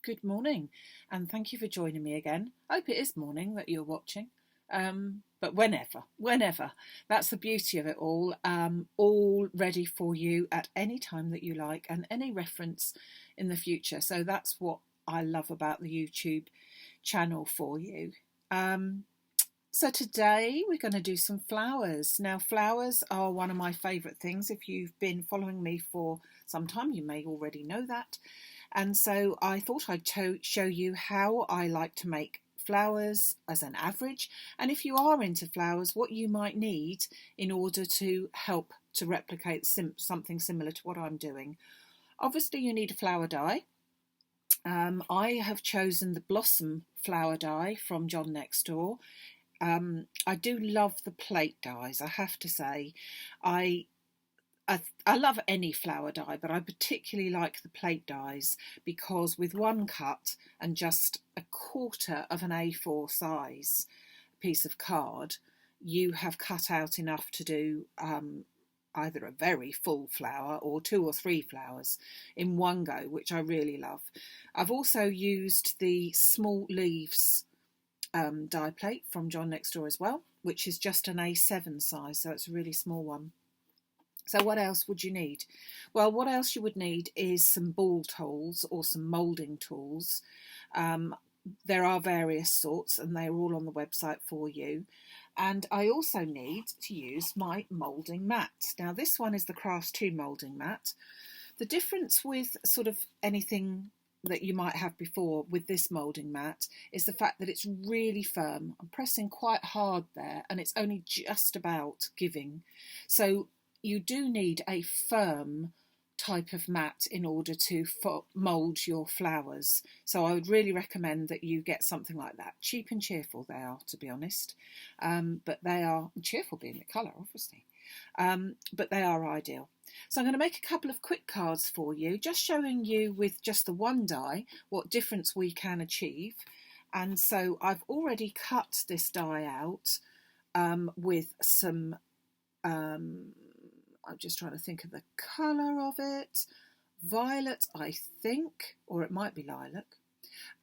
good morning, and thank you for joining me again. I hope it is morning that you're watching, but whenever. That's the beauty of it all ready for you at any time that you like and any reference in the future. So that's what I love about the YouTube channel for you. So today we're going to do some flowers. Now, flowers are one of my favourite things. If you've been following me for some time, you may already know that. And so I thought I'd show you how I like to make flowers as an average. And if you are into flowers, what you might need in order to help to replicate something similar to what I'm doing. Obviously, you need a flower die. I have chosen the Blossom flower die from John Next Door. I do love the plate dies, I have to say. I love any flower die, but I particularly like the plate dies because with one cut and just a quarter of an A4 size piece of card, you have cut out enough to do either a very full flower or 2 or 3 flowers in one go, which I really love. I've also used the small leaves die plate from John Next Door as well, which is just an A7 size, so it's a really small one. So what else would you need? Well, what else you would need is some ball tools or some moulding tools. There are various sorts and they're all on the website for you. And I also need to use my moulding mat. Now this one is the Crafts 2 moulding mat. The difference with sort of anything that you might have before with this moulding mat is the fact that it's really firm. I'm pressing quite hard there and it's only just about giving. So you do need a firm type of mat in order to mould your flowers. So I would really recommend that you get something like that. Cheap and cheerful they are, to be honest, but they are cheerful being the colour, obviously, but they are ideal. So I'm going to make a couple of quick cards for you, just showing you with just the one die what difference we can achieve. And so I've already cut this die out with some, I'm just trying to think of the colour of it, violet I think, or it might be lilac,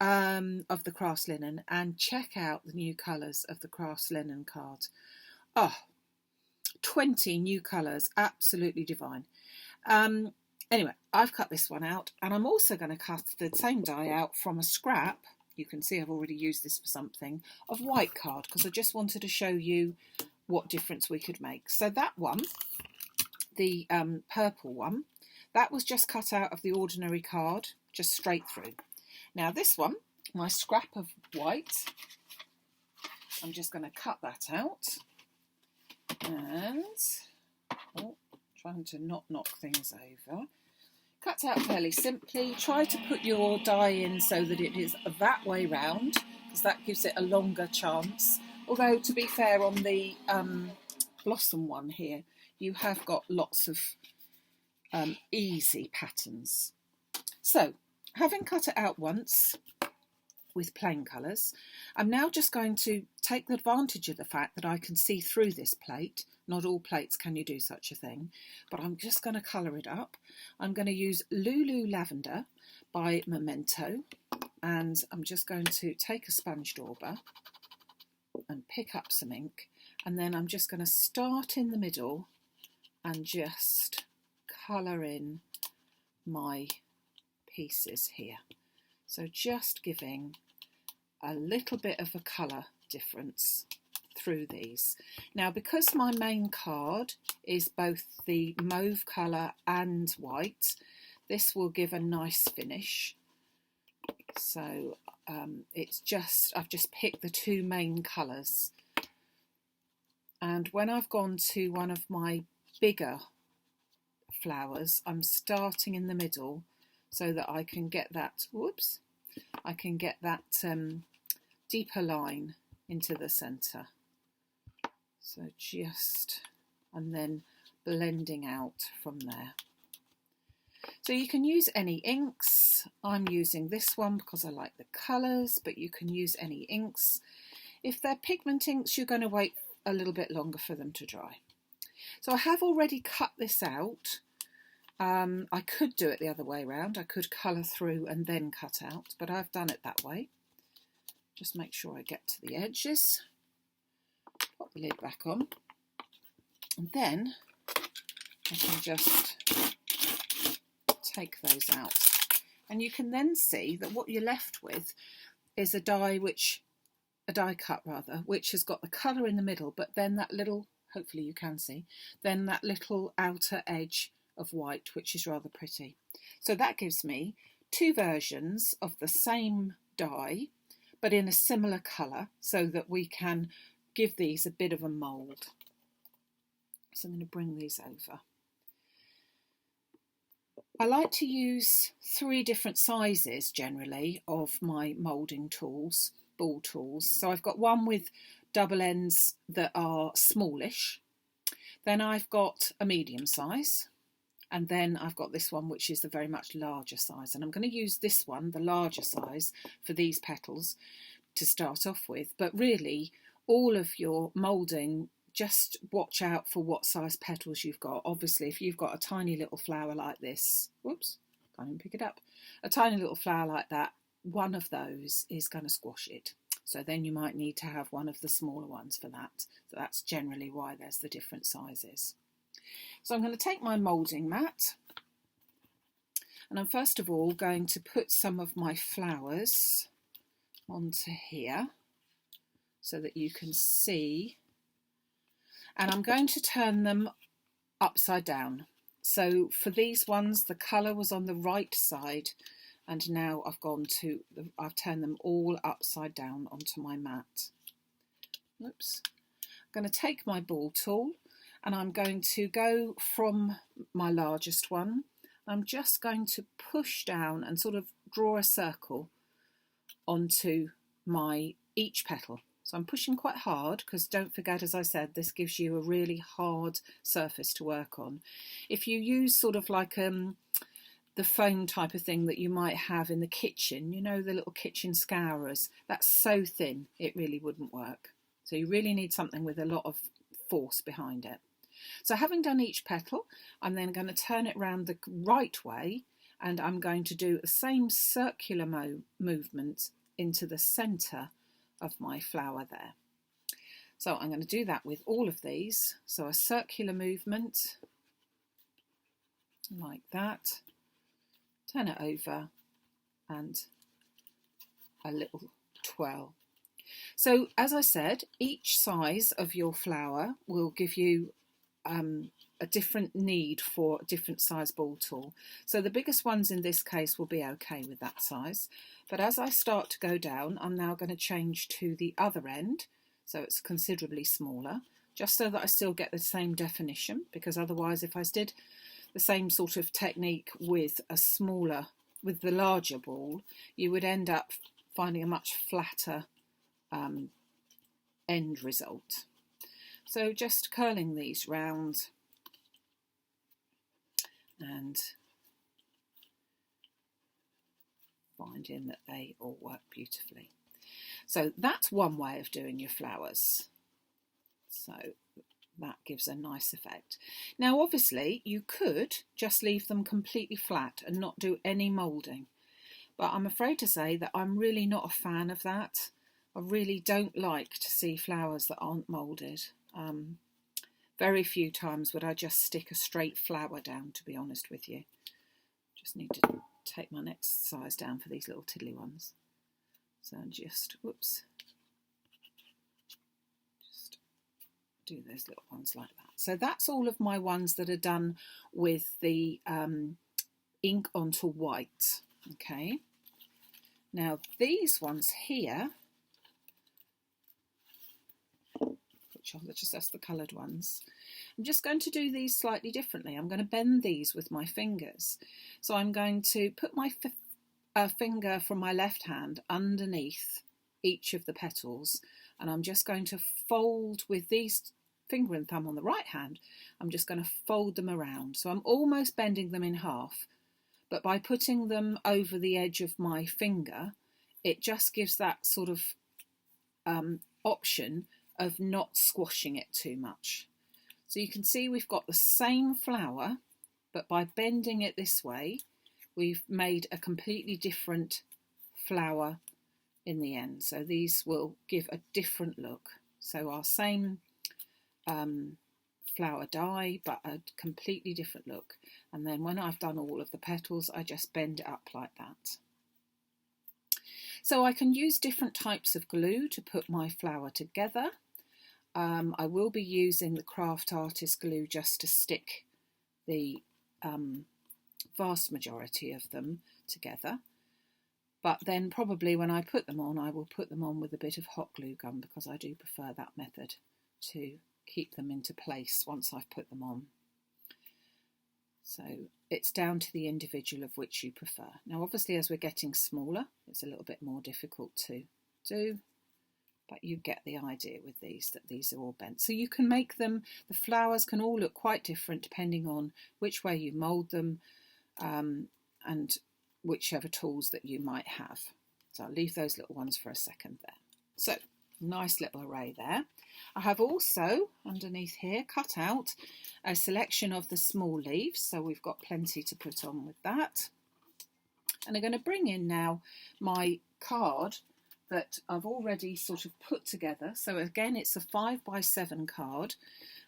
of the Crafts Linen, and check out the new colours of the Crafts Linen card. Oh, 20 new colours, absolutely divine. Anyway, I've cut this one out, and I'm also going to cut the same die out from a scrap. You can see I've already used this for something, of white card, because I just wanted to show you what difference we could make. So that one, the purple one, that was just cut out of the ordinary card, just straight through. Now this one, my scrap of white, I'm just going to cut that out. And trying to not knock things over. Cut out fairly simply. Try to put your die in so that it is that way round, because that gives it a longer chance. Although, to be fair, on the Blossom one here, you have got lots of easy patterns. So, having cut it out once with plain colours, I'm now just going to take the advantage of the fact that I can see through this plate. Not all plates can you do such a thing, but I'm just going to colour it up. I'm going to use Lulu Lavender by Memento, and I'm just going to take a sponge dauber and pick up some ink, and then I'm just going to start in the middle and just colour in my pieces here. So just giving a little bit of a colour difference through these. Now, because my main card is both the mauve colour and white, this will give a nice finish. So I've just picked the 2 main colours. And when I've gone to one of my bigger flowers, I'm starting in the middle so that I can get that, deeper line into the centre. So and then blending out from there. So you can use any inks. I'm using this one because I like the colours, but you can use any inks. If they're pigment inks, you're going to wait a little bit longer for them to dry. So I have already cut this out I could do it the other way around. I could colour through and then cut out, but I've done it that way. Just make sure I get to the edges. Pop the lid back on. And then I can just take those out. And you can then see that what you're left with is a die cut which has got the colour in the middle, but then that little, hopefully you can see, then that little outer edge of white, which is rather pretty. So that gives me two versions of the same die, but in a similar colour, so that we can give these a bit of a mould. So I'm going to bring these over. I like to use 3 different sizes generally of my moulding tools, ball tools. So I've got one with double ends that are smallish. Then I've got a medium size. And then I've got this one, which is the very much larger size. And I'm going to use this one, the larger size, for these petals to start off with. But really, all of your moulding, just watch out for what size petals you've got. Obviously, if you've got a tiny little flower like this, whoops, can't even pick it up. A tiny little flower like that, one of those is going to squash it. So then you might need to have one of the smaller ones for that. So that's generally why there's the different sizes. So I'm going to take my moulding mat, and I'm first of all going to put some of my flowers onto here so that you can see, and I'm going to turn them upside down. So for these ones, the colour was on the right side, and now I've turned them all upside down onto my mat. Oops. I'm going to take my ball tool, and I'm going to go from my largest one. I'm just going to push down and sort of draw a circle onto each petal. So I'm pushing quite hard, because don't forget, as I said, this gives you a really hard surface to work on. If you use sort of like the foam type of thing that you might have in the kitchen, you know, the little kitchen scourers, that's so thin it really wouldn't work. So you really need something with a lot of force behind it. So having done each petal, I'm then going to turn it round the right way, and I'm going to do the same circular movement into the centre of my flower there. So I'm going to do that with all of these. So a circular movement like that, turn it over, and a little twirl. So as I said, each size of your flower will give you a different need for a different size ball tool. So the biggest ones in this case will be okay with that size. But as I start to go down, I'm now going to change to the other end. So it's considerably smaller, just so that I still get the same definition, because otherwise if I did the same sort of technique with the larger ball, you would end up finding a much flatter end result. So just curling these round and finding that they all work beautifully. So that's one way of doing your flowers. So that gives a nice effect. Now obviously you could just leave them completely flat and not do any moulding, but I'm afraid to say that I'm really not a fan of that. I really don't like to see flowers that aren't moulded. Very few times would I just stick a straight flower down, to be honest with you. Just need to take my next size down for these little tiddly ones. So just, whoops, just do those little ones like that. So that's all of my ones that are done with the ink onto white. Okay. Now these ones here, that's the coloured ones. I'm just going to do these slightly differently. I'm going to bend these with my fingers. So I'm going to put my finger from my left hand underneath each of the petals, and I'm just going to fold with these finger and thumb on the right hand. I'm just going to fold them around. So I'm almost bending them in half, but by putting them over the edge of my finger, it just gives that sort of option of not squashing it too much. So you can see we've got the same flower but by bending it this way, we've made a completely different flower in the end. So these will give a different look. So our same flower die, but a completely different look. And then when I've done all of the petals, I just bend it up like that. So I can use different types of glue to put my flower together. I will be using the Craft Artist glue just to stick the vast majority of them together. But then probably when I put them on, I will put them on with a bit of hot glue gun, because I do prefer that method to keep them into place once I've put them on. So it's down to the individual of which you prefer. Now obviously as we're getting smaller, it's a little bit more difficult to do, but you get the idea with these, that these are all bent. So you can make them, the flowers can all look quite different depending on which way you mould them and whichever tools that you might have. So I'll leave those little ones for a second there. So nice little array there. I have also underneath here cut out a selection of the small leaves, so we've got plenty to put on with that. And I'm going to bring in now my card that I've already sort of put together. So again, it's a 5x7 card.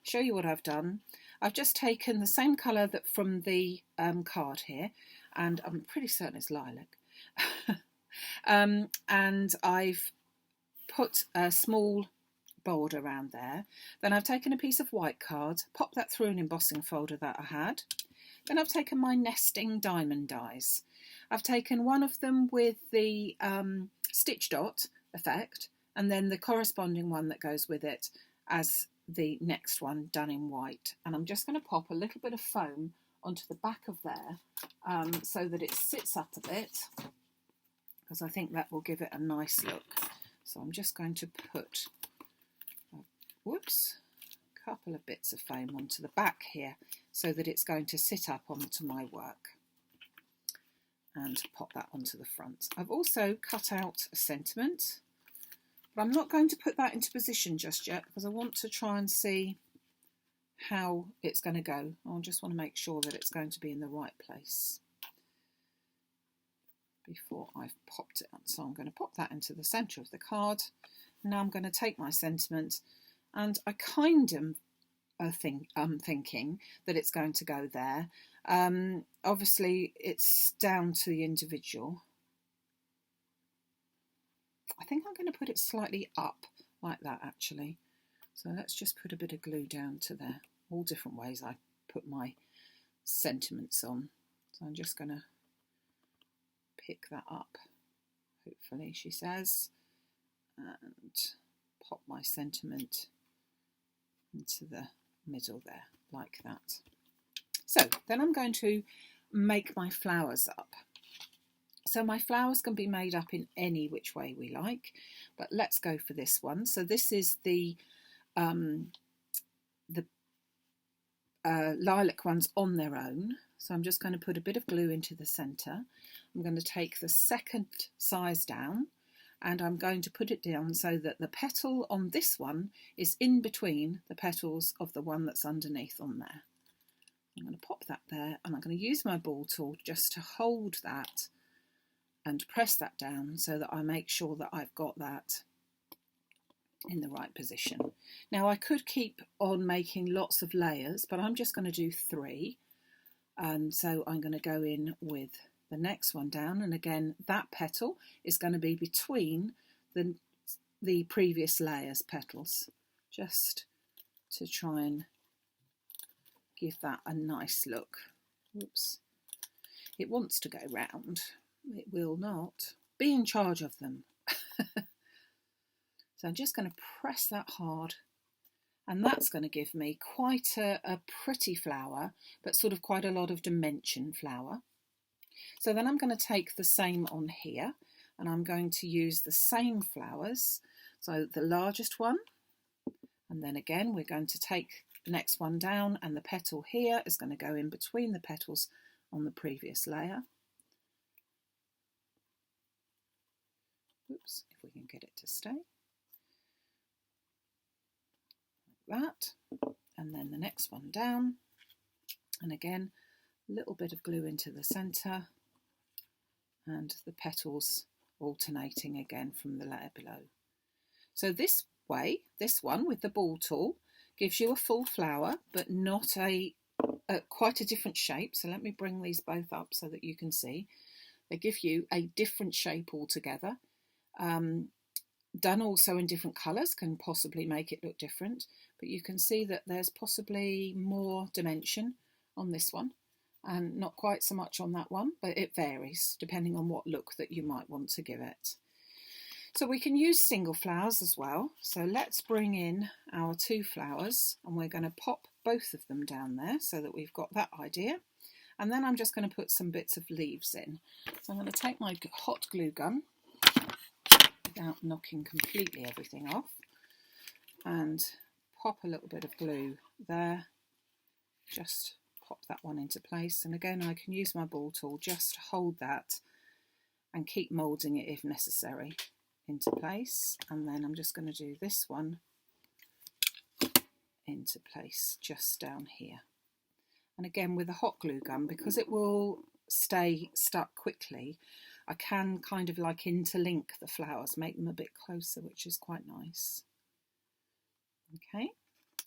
Show you what I've done. I've just taken the same colour that from the card here, and I'm pretty certain it's lilac. And I've put a small border around there. Then I've taken a piece of white card, popped that through an embossing folder that I had. Then I've taken my nesting diamond dies. I've taken one of them with the stitch dot effect, and then the corresponding one that goes with it as the next one done in white. And I'm just going to pop a little bit of foam onto the back of there so that it sits up a bit, because I think that will give it a nice look. So I'm just going to put a couple of bits of foam onto the back here so that it's going to sit up onto my work, and pop that onto the front. I've also cut out a sentiment, but I'm not going to put that into position just yet because I want to try and see how it's going to go. I just want to make sure that it's going to be in the right place before I've popped it on. So I'm going to pop that into the centre of the card. Now I'm going to take my sentiment, and I kind of thinking that it's going to go there. Obviously it's down to the individual. I think I'm going to put it slightly up like that actually. So let's just put a bit of glue down to there. All different ways I put my sentiments on. So I'm just going to pick that up, hopefully, she says, and pop my sentiment into the middle there, like that. So then I'm going to make my flowers up. So my flowers can be made up in any which way we like, but let's go for this one. So this is the lilac ones on their own. So I'm just going to put a bit of glue into the centre. I'm going to take the second size down, and I'm going to put it down so that the petal on this one is in between the petals of the one that's underneath on there. I'm going to pop that there, and I'm going to use my ball tool just to hold that and press that down so that I make sure that I've got that in the right position. Now I could keep on making lots of layers, but I'm just going to do 3. And so I'm going to go in with the next one down, and again that petal is going to be between the previous layer's petals, just to try and give that a nice look. Oops, it wants to go round, it will not. Be in charge of them. So I'm just going to press that hard, and that's going to give me quite a pretty flower, but sort of quite a lot of dimension flower. So then I'm going to take the same on here, and I'm going to use the same flowers. So the largest one, and then again we're going to take the next one down, and the petal here is going to go in between the petals on the previous layer. Oops, if we can get it to stay. Like that. And then the next one down, and again a little bit of glue into the centre, and the petals alternating again from the layer below. So this way, this one with the ball tool gives you a full flower, but not quite a different shape. So let me bring these both up so that you can see. They give you a different shape altogether. Done also in different colours can possibly make it look different, but you can see that there's possibly more dimension on this one and not quite so much on that one, but it varies depending on what look that you might want to give it. So we can use single flowers as well. So let's bring in our 2 flowers, and we're going to pop both of them down there so that we've got that idea. And then I'm just going to put some bits of leaves in. So I'm going to take my hot glue gun without knocking completely everything off and pop a little bit of glue there. Just pop that one into place, and again I can use my ball tool just to hold that and keep moulding it if necessary into place. And then I'm just going to do this one into place just down here. And again with a hot glue gun, because it will stay stuck quickly, I can kind of like interlink the flowers, make them a bit closer, which is quite nice. Okay,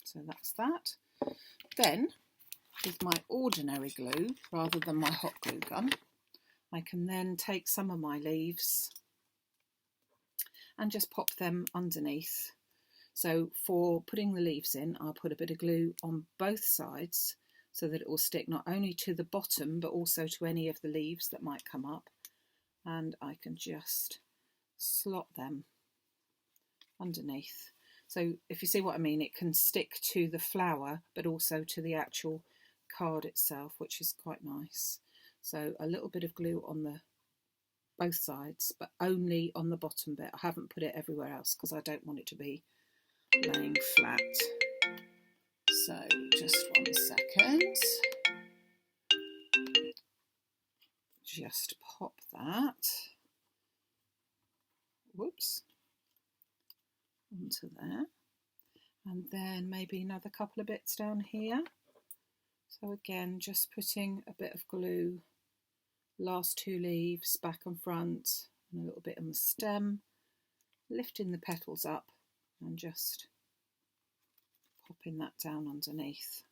so that's that. Then with my ordinary glue, rather than my hot glue gun, I can then take some of my leaves and just pop them underneath. So for putting the leaves in, I'll put a bit of glue on both sides so that it will stick not only to the bottom but also to any of the leaves that might come up. And I can just slot them underneath. So if you see what I mean, it can stick to the flower but also to the actual card itself, which is quite nice. So a little bit of glue on both sides, but only on the bottom bit. I haven't put it everywhere else because I don't want it to be laying flat. So just 1 second. Just pop that, whoops, onto there, and then maybe another couple of bits down here. So again, just putting a bit of glue, last 2 leaves back and front, and a little bit on the stem, lifting the petals up and just popping that down underneath.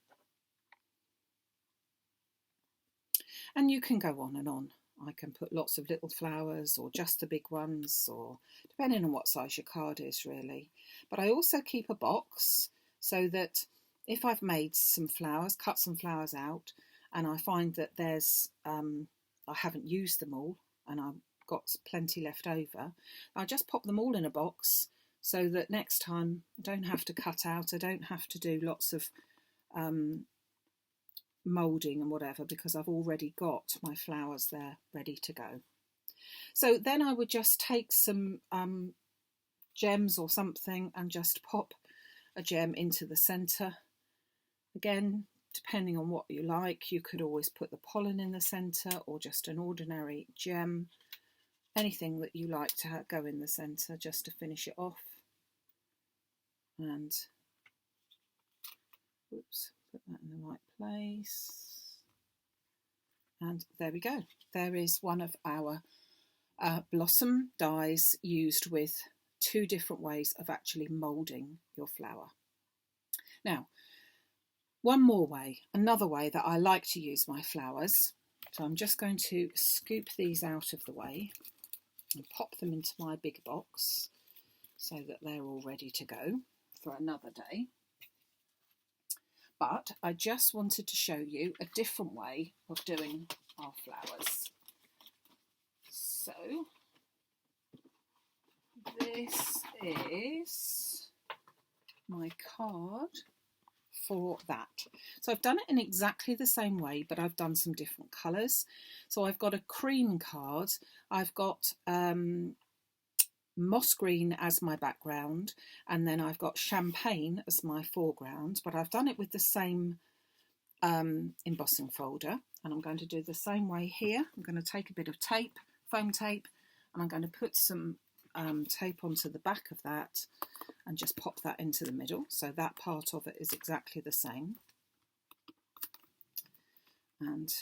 And you can go on and on. I can put lots of little flowers or just the big ones, or depending on what size your card is really. But I also keep a box so that if I've made some flowers, cut some flowers out, and I find that there's I haven't used them all and I've got plenty left over, I'll just pop them all in a box so that next time I don't have to cut out, I don't have to do lots of moulding and whatever, because I've already got my flowers there ready to go. So then I would just take some gems or something and just pop a gem into the centre. Again, depending on what you like, you could always put the pollen in the centre or just an ordinary gem, anything that you like to go in the centre just to finish it off. And whoops, put that in the right place, and there we go. There is one of our blossom dies used with 2 different ways of actually moulding your flower. Now, one more way, another way that I like to use my flowers. So I'm just going to scoop these out of the way and pop them into my big box so that they're all ready to go for another day. But I just wanted to show you a different way of doing our flowers. So this is my card for that. So I've done it in exactly the same way, but I've done some different colours. So I've got a cream card, I've got moss green as my background, and then I've got champagne as my foreground, but I've done it with the same embossing folder, and I'm going to do the same way here. I'm going to take a bit of tape, foam tape, and I'm going to put some tape onto the back of that and just pop that into the middle, so that part of it is exactly the same. And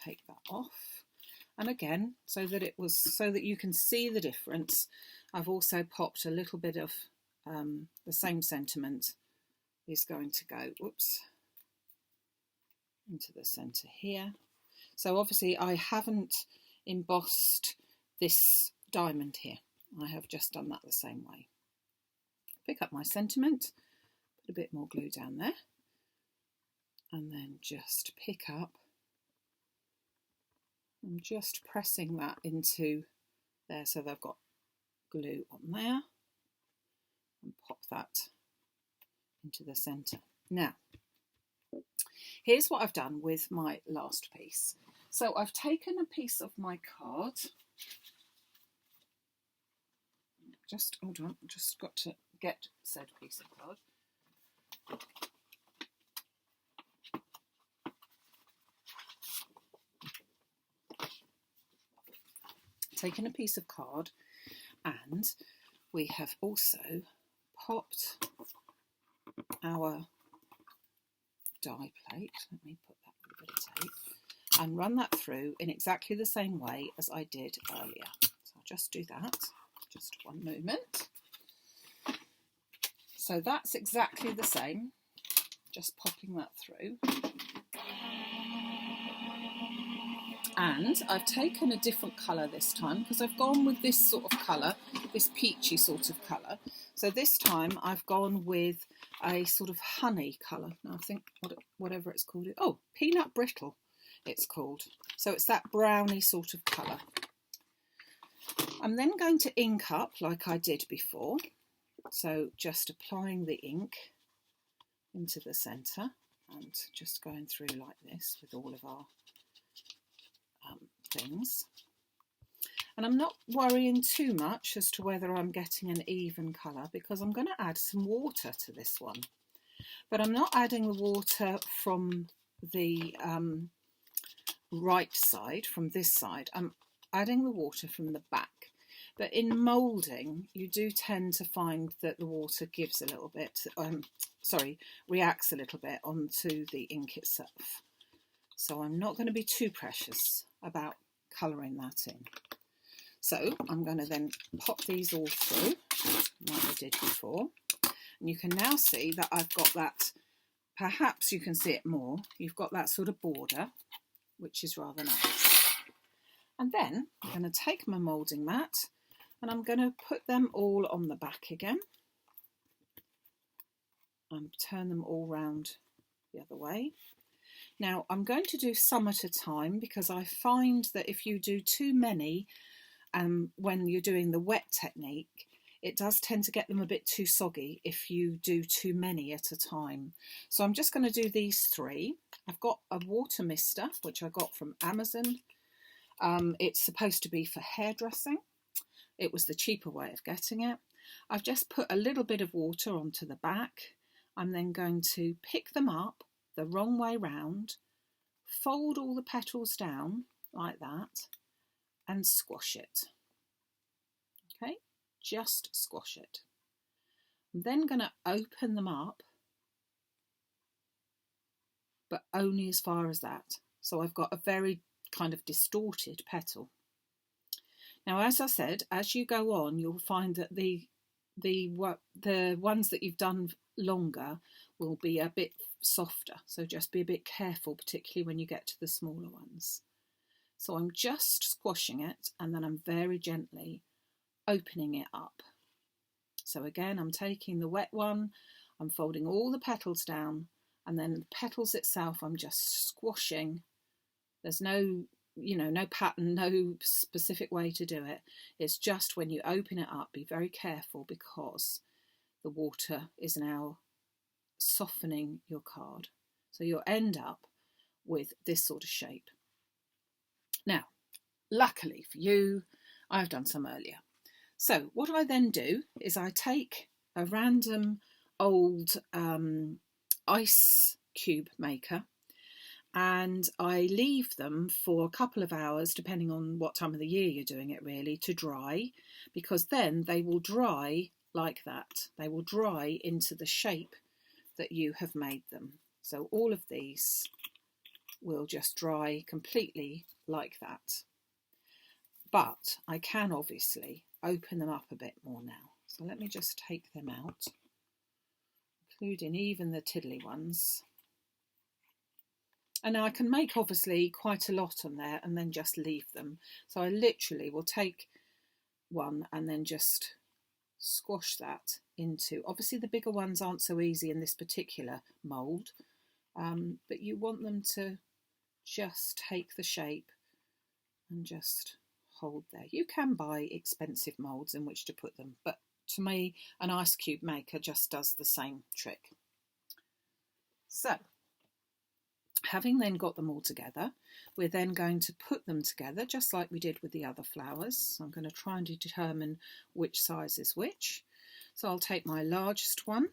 take that off. And again, so that you can see the difference, I've also popped a little bit of the same sentiment is going to go, whoops, into the centre here. So obviously I haven't embossed this diamond here. I have just done that the same way. Pick up my sentiment, put a bit more glue down there, and then just pick up. I'm just pressing that into there so they've got glue on there, and pop that into the centre. Now, here's what I've done with my last piece. So I've taken a piece of my card. Just hold on, I've just got to get said piece of card. Taken a piece of card, and we have also popped our die plate. Let me put that with a bit of tape and run that through in exactly the same way as I did earlier. So I'll just do that, just one moment. So that's exactly the same, just popping that through. And I've taken a different colour this time because I've gone with this sort of colour, this peachy sort of colour. So this time I've gone with a sort of honey colour. Now I think whatever it's called. Oh, peanut brittle it's called. So it's that browny sort of colour. I'm then going to ink up like I did before. So just applying the ink into the centre and just going through like this with all of our things. And I'm not worrying too much as to whether I'm getting an even colour because I'm going to add some water to this one. But I'm not adding the water from the right side, from this side. I'm adding the water from the back. But in moulding, you do tend to find that the water gives a little bit, reacts a little bit onto the ink itself. So I'm not going to be too precious about colouring that in. So I'm going to then pop these all through like I did before. And you can now see that I've got that, perhaps you can see it more, you've got that sort of border, which is rather nice. And then I'm going to take my moulding mat and I'm going to put them all on the back again and turn them all round the other way. Now I'm going to do some at a time because I find that if you do too many when you're doing the wet technique, it does tend to get them a bit too soggy if you do too many at a time. So I'm just going to do these three. I've got a water mister, which I got from Amazon. It's supposed to be for hairdressing. It was the cheaper way of getting it. I've just put a little bit of water onto the back. I'm then going to pick them up the wrong way round, fold all the petals down like that and squash it. Okay, just squash it. I'm then going to open them up, but only as far as that. So I've got a very kind of distorted petal. Now, as I said, as you go on, you'll find that the ones that you've done longer will be a bit softer. So just be a bit careful, particularly when you get to the smaller ones. So I'm just squashing it and then I'm very gently opening it up. So again, I'm taking the wet one, I'm folding all the petals down, and then the petals itself I'm just squashing. There's no pattern, no specific way to do it. It's just when you open it up, be very careful because the water is now softening your card. So you'll end up with this sort of shape. Now, luckily for you, I've done some earlier. So what I then do is I take a random old ice cube maker and I leave them for a couple of hours, depending on what time of the year you're doing it really, to dry, because then they will dry like that. They will dry into the shape that you have made them. So all of these will just dry completely like that. But I can obviously open them up a bit more now. So let me just take them out, including even the tiddly ones. And now I can make obviously quite a lot on there and then just leave them. So I literally will take one and then just squash that into, obviously the bigger ones aren't so easy in this particular mould, but you want them to just take the shape and just hold there. You can buy expensive moulds in which to put them, but to me an ice cube maker just does the same trick. So having then got them all together, we're then going to put them together just like we did with the other flowers. So I'm going to try and determine which size is which. So I'll take my largest one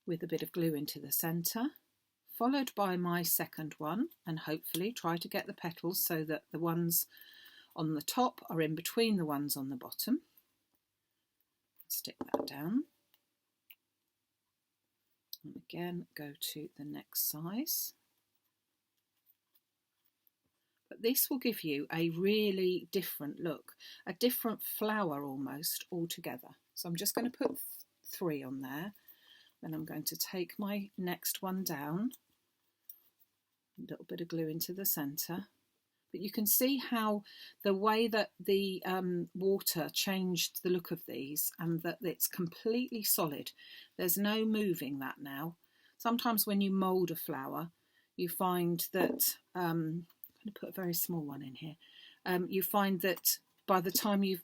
with a bit of glue into the centre, followed by my second one, and hopefully try to get the petals so that the ones on the top are in between the ones on the bottom. Stick that down. And again, go to the next size. But this will give you a really different look, a different flower almost altogether. So I'm just going to put 3 on there. Then I'm going to take my next one down, a little bit of glue into the centre. But you can see how the way that the water changed the look of these, and that it's completely solid. There's no moving that now. Sometimes when you mould a flower, you find that, I'm going to put a very small one in here, you find that by the time you've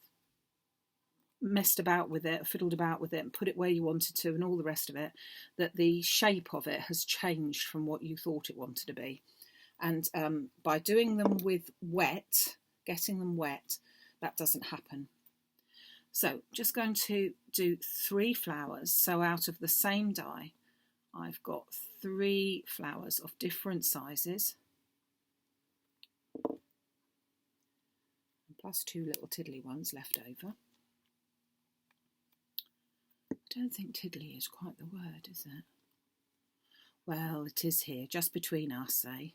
messed about with it, fiddled about with it and put it where you wanted to and all the rest of it, that the shape of it has changed from what you thought it wanted to be. And by doing them with wet, getting them wet, that doesn't happen. So just going to do 3 flowers. So out of the same die, I've got 3 flowers of different sizes, plus 2 little tiddly ones left over. I don't think tiddly is quite the word, is it? Well, it is here, just between us, eh?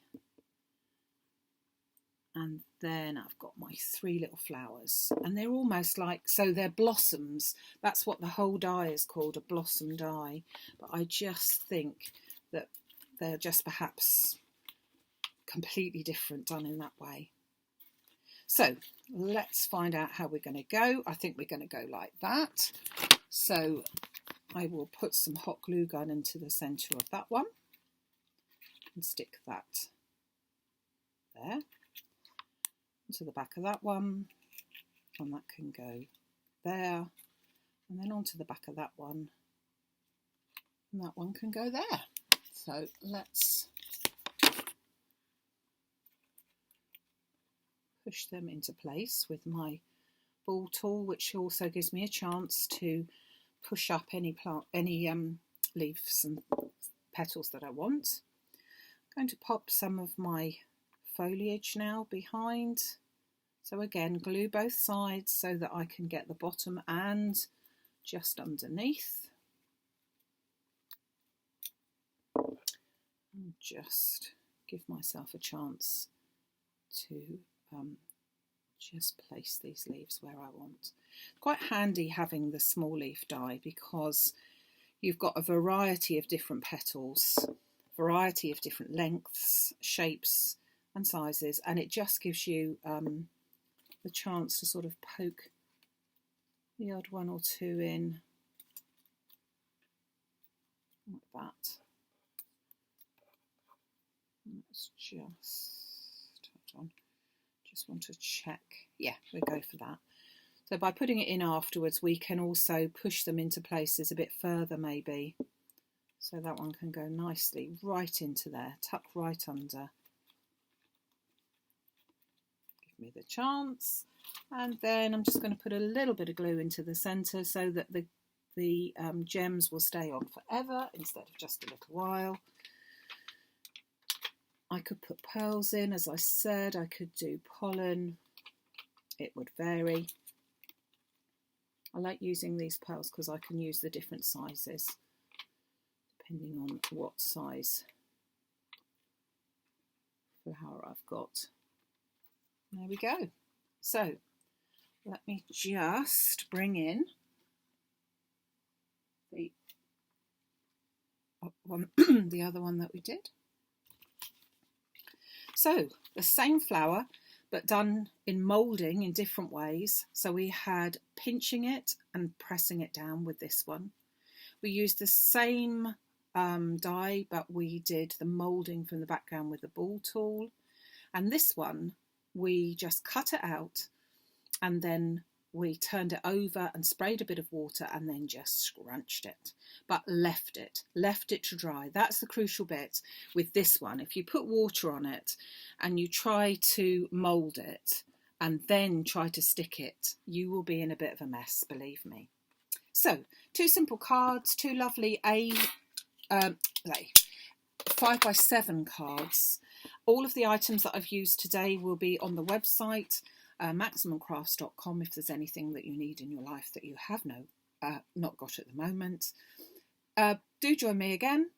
And then I've got my 3 little flowers, and they're almost like, so they're blossoms. That's what the whole die is called, a blossom die. But I just think that they're just perhaps completely different done in that way. So let's find out how we're going to go. I think we're going to go like that. So I will put some hot glue gun into the centre of that one and stick that there. To the back of that one, and that can go there, and then onto the back of that one, and that one can go there. So let's push them into place with my ball tool, which also gives me a chance to push up any leaves and petals that I want. I'm going to pop some of my foliage now behind. So again, glue both sides so that I can get the bottom and just underneath. And just give myself a chance to just place these leaves where I want. Quite handy having the small leaf die, because you've got a variety of different petals, variety of different lengths, shapes and sizes, and it just gives you the chance to sort of poke the odd 1 or 2 in like that. Let's just hold on. Just want to check. Yeah, we'll go for that. So by putting it in afterwards, we can also push them into places a bit further maybe. So that one can go nicely right into there, tuck right under. Give me the chance. And then I'm just going to put a little bit of glue into the centre so that the gems will stay on forever instead of just a little while. I could put pearls in, as I said. I could do pollen. It would vary. I like using these pearls because I can use the different sizes depending on what size flour I've got. There we go. So let me just bring in the one, the other one that we did. So the same flour, but done in moulding in different ways. So we had pinching it and pressing it down with this one. We used the same die, but we did the moulding from the background with the ball tool. And this one, we just cut it out and then we turned it over and sprayed a bit of water and then just scrunched it, but left it to dry. That's the crucial bit with this one. If you put water on it and you try to mould it and then try to stick it, you will be in a bit of a mess, believe me. So 2 simple cards, 2 lovely 5x7 cards. All of the items that I've used today will be on the website, maximumcrafts.com, if there's anything that you need in your life that you have not got at the moment. Do join me again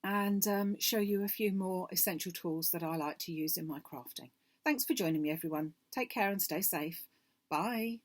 and show you a few more essential tools that I like to use in my crafting. Thanks for joining me, everyone. Take care and stay safe. Bye.